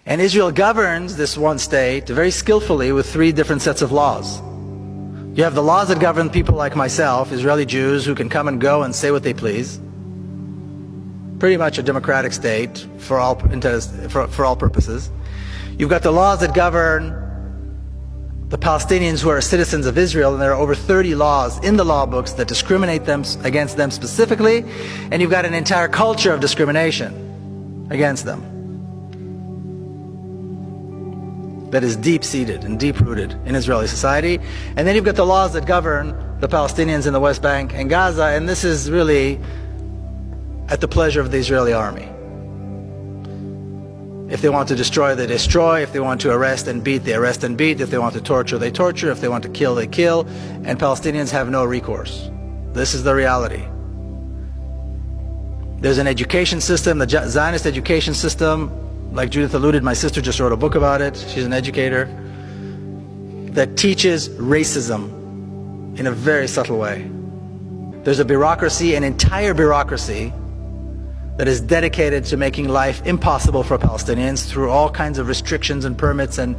And Israel governs this one state very skillfully with three different sets of laws. You have the laws that govern people like myself, Israeli Jews, who can come and go and say what they please. Pretty much a democratic state for all purposes. You've got the laws that govern the Palestinians who are citizens of Israel, and there are over 30 laws in the law books that discriminate against them specifically, and you've got an entire culture of discrimination against them that is deep-seated and deep-rooted in Israeli society. And then you've got the laws that govern the Palestinians in the West Bank and Gaza, and this is really at the pleasure of the Israeli army. If they want to destroy, they destroy. If they want to arrest and beat, they arrest and beat. If they want to torture, they torture. If they want to kill, they kill. And Palestinians have no recourse. This is the reality. There's an education system, the Zionist education system, like Judith alluded, my sister just wrote a book about it. She's an educator, that teaches racism in a very subtle way. There's a bureaucracy, an entire bureaucracy, that is dedicated to making life impossible for Palestinians through all kinds of restrictions and permits and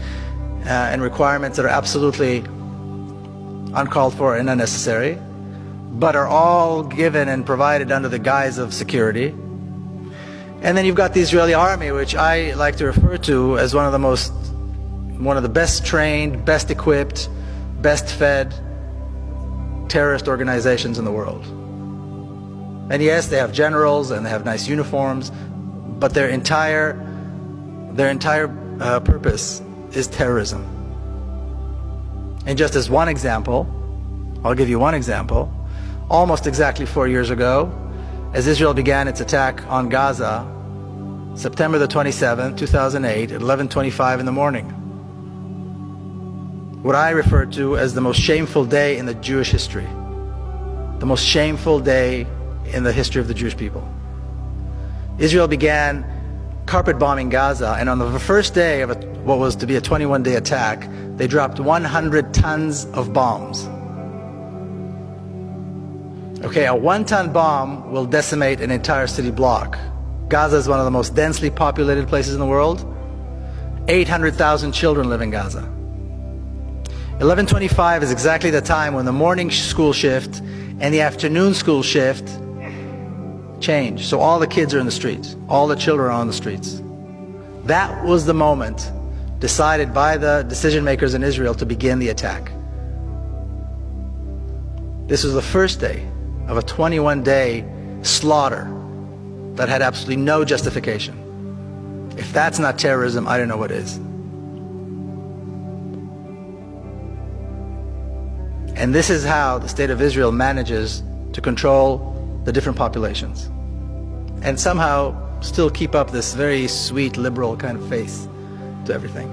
requirements that are absolutely uncalled for and unnecessary, but are all given and provided under the guise of security. And then you've got the Israeli army, which I like to refer to as one of the best trained, best equipped, best fed terrorist organizations in the world. And yes, they have generals and they have nice uniforms, but their entire purpose is terrorism. And just as one example, I'll give you one example. Almost exactly 4 years ago, as Israel began its attack on Gaza, September the 27th, 2008, at 11:25 in the morning, what I refer to as the most shameful day in the Jewish history, the most shameful day in the history of the Jewish people. Israel began carpet bombing Gaza, and on the first day of what was to be a 21-day attack, they dropped 100 tons of bombs. Okay, a 1-ton bomb will decimate an entire city block. Gaza is one of the most densely populated places in the world. 800,000 children live in Gaza. 11:25 is exactly the time when the morning school shift and the afternoon school shift change. So all the kids are in the streets. All the children are on the streets. That was the moment decided by the decision makers in Israel to begin the attack. This was the first day of a 21-day slaughter that had absolutely no justification. If that's not terrorism, I don't know what is. And this is how the state of Israel manages to control the different populations and somehow still keep up this very sweet, liberal kind of face to everything.